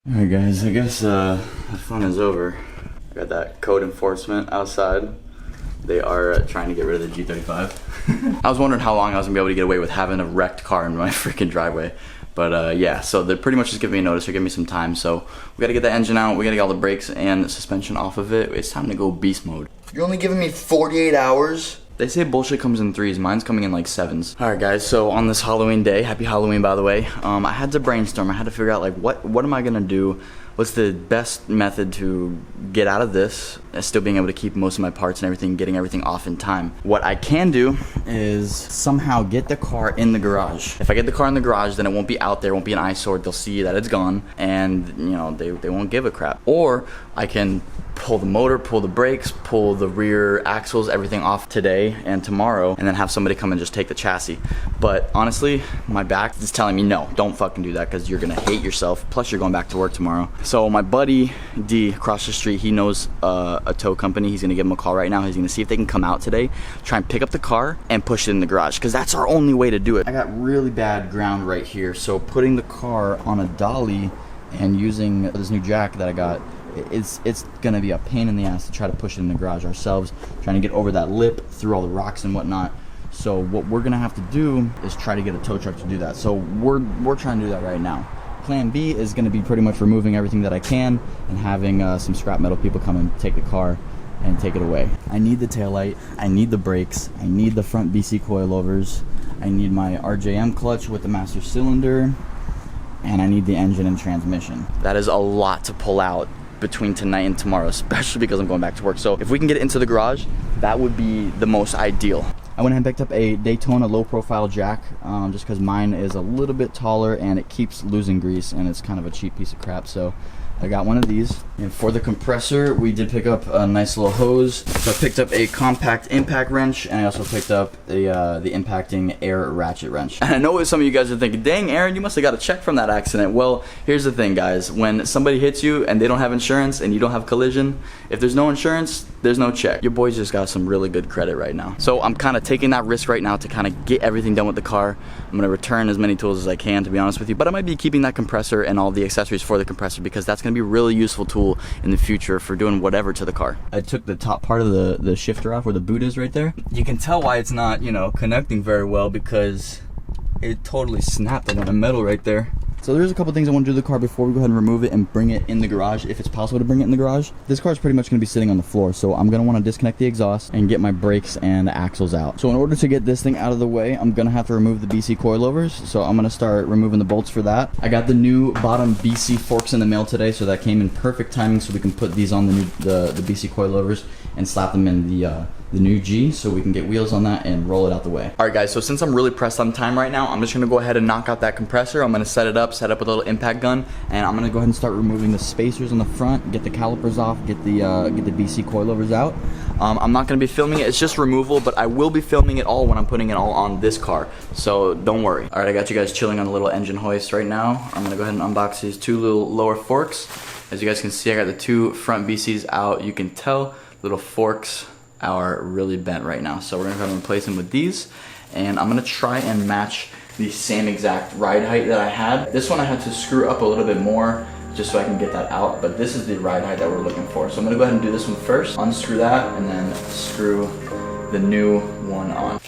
Alright guys, I guess the fun is over. Got that code enforcement outside. They are trying to get rid of the G35. I was wondering how long I was gonna be able to get away with having a wrecked car in my freaking driveway. But yeah, so they're pretty much just giving me a notice, they're giving me some time. So we gotta get the engine out, we gotta get all the brakes and suspension off of it. It's time to go beast mode. You're only giving me 48 hours? They say bullshit comes in 3s, mine's coming in like 7s. Alright guys, so on this Halloween day, happy Halloween by the way, I had to brainstorm, I had to figure out like what am I gonna do? What's the best method to get out of this, still being able to keep most of my parts and everything, getting everything off in time. What I can do is somehow get the car in the garage. If I get the car in the garage, then it won't be out there, it won't be an eyesore, they'll see that it's gone, and you know, they won't give a crap. Or I can pull the motor, pull the brakes, pull the rear axles, everything off today and tomorrow, and then have somebody come and just take the chassis. But honestly, my back is telling me no, don't fucking do that because you're gonna hate yourself, plus you're going back to work tomorrow. So my buddy D across the street, he knows a tow company. He's gonna give him a call right now. He's gonna see if they can come out today, try and pick up the car and push it in the garage, because that's our only way to do it. I got really bad ground right here, so putting the car on a dolly and using this new jack that I got, it's gonna be a pain in the ass to try to push it in the garage ourselves, trying to get over that lip through all the rocks and whatnot. So what we're gonna have to do is try to get a tow truck to do that. So we're trying to do that right now. Plan B is gonna be pretty much removing everything that I can and having some scrap metal people come and take the car and take it away. I need the taillight, I need the brakes, I need the front BC coilovers, I need my RJM clutch with the master cylinder, and I need the engine and transmission. That is a lot to pull out between tonight and tomorrow, especially because I'm going back to work. So if we can get it into the garage, that would be the most ideal. I went ahead and picked up a Daytona low profile jack, just because mine is a little bit taller and it keeps losing grease and it's kind of a cheap piece of crap. So I got one of these. And for the compressor, we did pick up a nice little hose. So I picked up a compact impact wrench, and I also picked up the impacting air ratchet wrench. And I know what some of you guys are thinking, dang Aaron, you must have got a check from that accident. Well, here's the thing guys, when somebody hits you and they don't have insurance and you don't have collision, if there's no insurance, there's no check. Your boys just got some really good credit right now. So I'm kind of taking that risk right now to kind of get everything done with the car. I'm gonna return as many tools as I can, to be honest with you, but I might be keeping that compressor and all the accessories for the compressor, because that's gonna be a really useful tool in the future for doing whatever to the car. I took the top part of the shifter off where the boot is right there. You can tell why it's not, you know, connecting very well, because it totally snapped on the metal right there. So there's a couple things I want to do to the car before we go ahead and remove it and bring it in the garage, if it's possible to bring it in the garage. This car is pretty much going to be sitting on the floor, so I'm going to want to disconnect the exhaust and get my brakes and axles out. So in order to get this thing out of the way, I'm going to have to remove the BC coilovers, so I'm going to start removing the bolts for that. I got the new bottom BC forks in the mail today, so that came in perfect timing, so we can put these on the BC coilovers and slap them in the new G, so we can get wheels on that and roll it out the way. Alright guys, so since I'm really pressed on time right now, I'm just gonna go ahead and knock out that compressor. I'm gonna set up with a little impact gun, and I'm gonna go ahead and start removing the spacers on the front, get the calipers off, get the BC coilovers out. I'm not gonna be filming it, it's just removal, but I will be filming it all when I'm putting it all on this car, so don't worry. Alright, I got you guys chilling on a little engine hoist right now. I'm gonna go ahead and unbox these two little lower forks. As you guys can see, I got the two front BCs out. You can tell little forks are really bent right now, so we're gonna go ahead and replace them with these, and I'm gonna try and match the same exact ride height that I had. This one I had to screw up a little bit more just so I can get that out, but this is the ride height that we're looking for. So I'm gonna go ahead and do this one first, unscrew that, and then screw the new one on.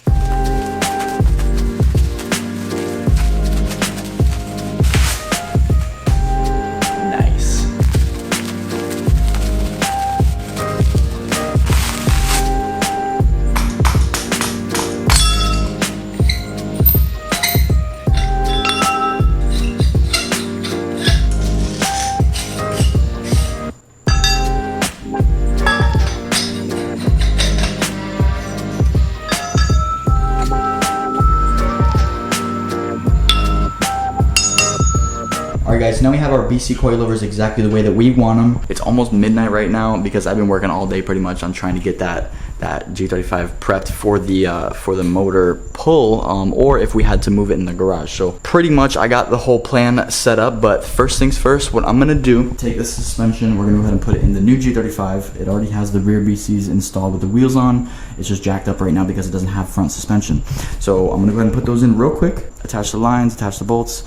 Alright guys, now we have our BC coilovers exactly the way that we want them. It's almost midnight right now because I've been working all day pretty much on trying to get that G35 prepped for the motor pull, or if we had to move it in the garage. So pretty much I got the whole plan set up, but first things first, what I'm gonna do, take the suspension, we're gonna go ahead and put it in the new G35. It already has the rear BCs installed with the wheels on. It's just jacked up right now because it doesn't have front suspension. So I'm gonna go ahead and put those in real quick, attach the lines, attach the bolts.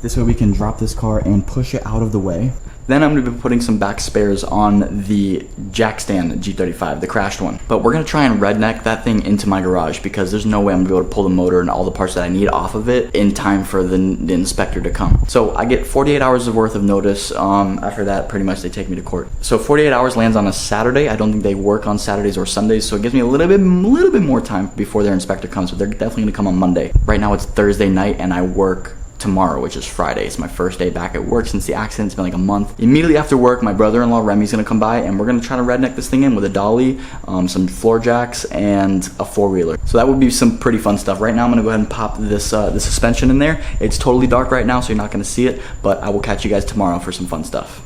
This way we can drop this car and push it out of the way. Then I'm gonna be putting some back spares on the jack stand G35, the crashed one. But we're gonna try and redneck that thing into my garage because there's no way I'm gonna be able to pull the motor and all the parts that I need off of it in time for the inspector to come. So I get 48 hours worth of notice. After that, pretty much they take me to court. So 48 hours lands on a Saturday. I don't think they work on Saturdays or Sundays, so it gives me a little bit more time before their inspector comes, but they're definitely gonna come on Monday. Right now it's Thursday night and I work tomorrow, which is Friday. It's my first day back at work since the accident. It's been like a month. Immediately after work, my brother-in-law Remy's gonna come by and we're gonna try to redneck this thing in with a dolly, some floor jacks, and a four-wheeler. So that would be some pretty fun stuff. Right now I'm gonna go ahead and pop this the suspension in there. It's totally dark right now, so you're not gonna see it, but I will catch you guys tomorrow for some fun stuff.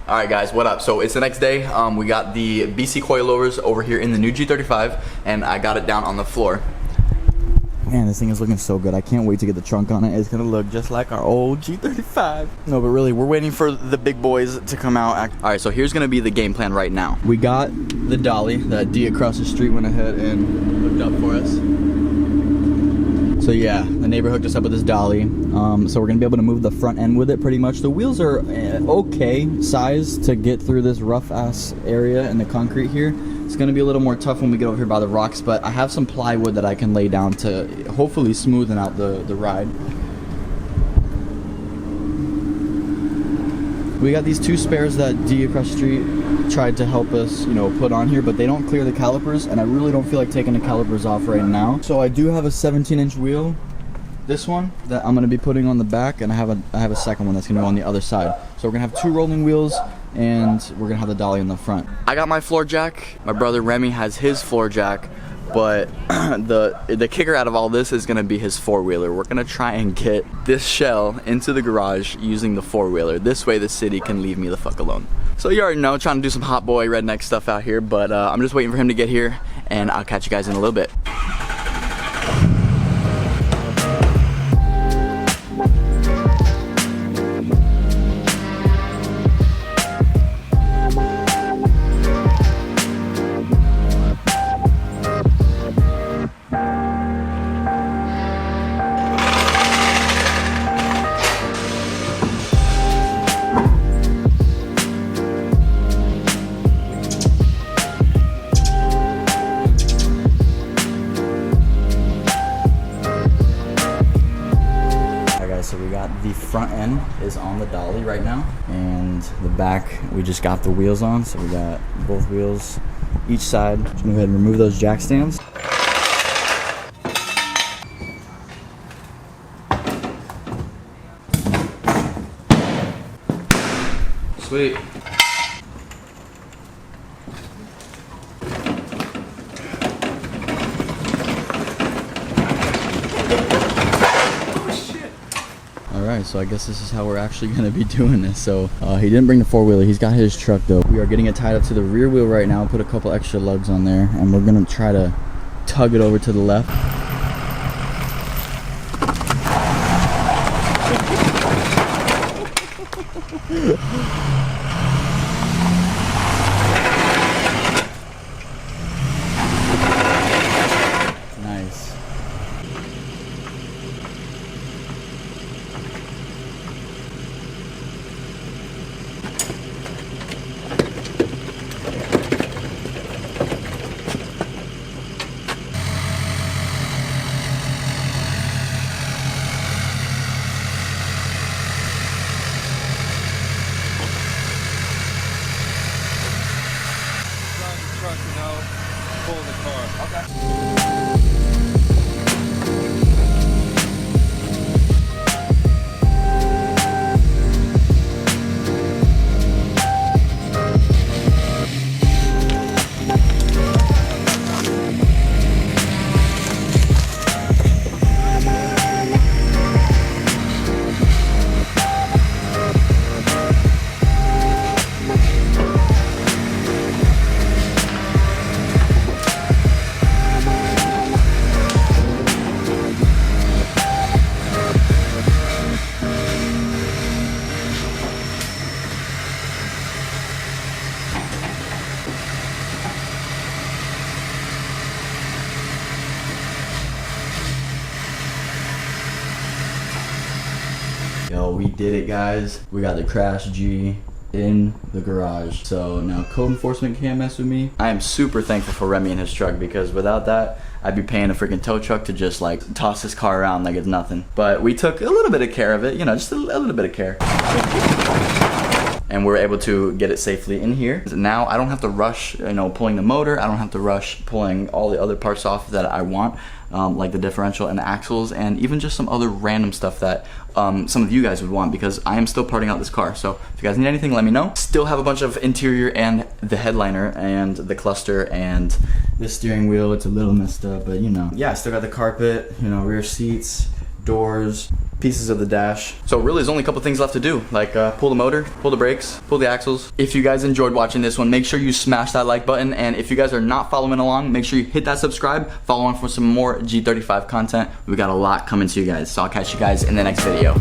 All right guys, what up? So it's the next day. We got the BC coilovers over here in the new G35 and I got it down on the floor. Man, this thing is looking so good. I can't wait to get the trunk on it. It's gonna look just like our old G35. No, but really, we're waiting for the big boys to come out. All right, so here's gonna be the game plan right now. We got the dolly. That D across the street went ahead and hooked up for us. So yeah, the neighbor hooked us up with this dolly. So we're gonna be able to move the front end with it pretty much. The wheels are okay size to get through this rough ass area in the concrete here. It's gonna be a little more tough when we get over here by the rocks, but I have some plywood that I can lay down to hopefully smoothen out the ride. We got these two spares that D across the street tried to help us, you know, put on here, but they don't clear the calipers, and I really don't feel like taking the calipers off right now. So I do have a 17-inch wheel, this one, that I'm gonna be putting on the back, and I have a second one that's gonna go on the other side. So we're gonna have two rolling wheels, and we're gonna have the dolly in the front. I got my floor jack. My brother Remy has his floor jack, but the kicker out of all this is gonna be his four-wheeler. We're gonna try and get this shell into the garage using the four-wheeler. This way the city can leave me the fuck alone. So you already know, trying to do some hot boy redneck stuff out here, but I'm just waiting for him to get here, and I'll catch you guys in a little bit. So we got the front end is on the dolly right now, and the back we just got the wheels on. So we got both wheels each side. Just gonna go ahead and remove those jack stands. Sweet. Alright, so I guess this is how we're actually going to be doing this. So he didn't bring the four-wheeler, he's got his truck though. We are getting it tied up to the rear wheel right now, put a couple extra lugs on there, and we're going to try to tug it over to the left. Nice. Truck and I'll pull the car. Okay. we did it, guys. We got the Crash G in the garage. So now code enforcement can't mess with me. I am super thankful for Remy and his truck, because without that, I'd be paying a freaking tow truck to just like toss this car around like it's nothing. But we took a little bit of care of it, you know, just a little bit of care. And we're able to get it safely in here. Now I don't have to rush, you know, pulling the motor. I don't have to rush pulling all the other parts off that I want, like the differential and the axles, and even just some other random stuff that some of you guys would want, because I am still parting out this car. So if you guys need anything, let me know. Still have a bunch of interior and the headliner and the cluster and the steering wheel. It's a little messed up, but you know. Yeah, I still got the carpet, you know, rear seats, doors, pieces of the dash. So really there's only a couple things left to do, like pull the motor, pull the brakes, pull the axles. If you guys enjoyed watching this one, make sure you smash that like button, and if you guys are not following along, make sure you hit that subscribe, follow on for some more G35 content. We got a lot coming to you guys, so I'll catch you guys in the next video.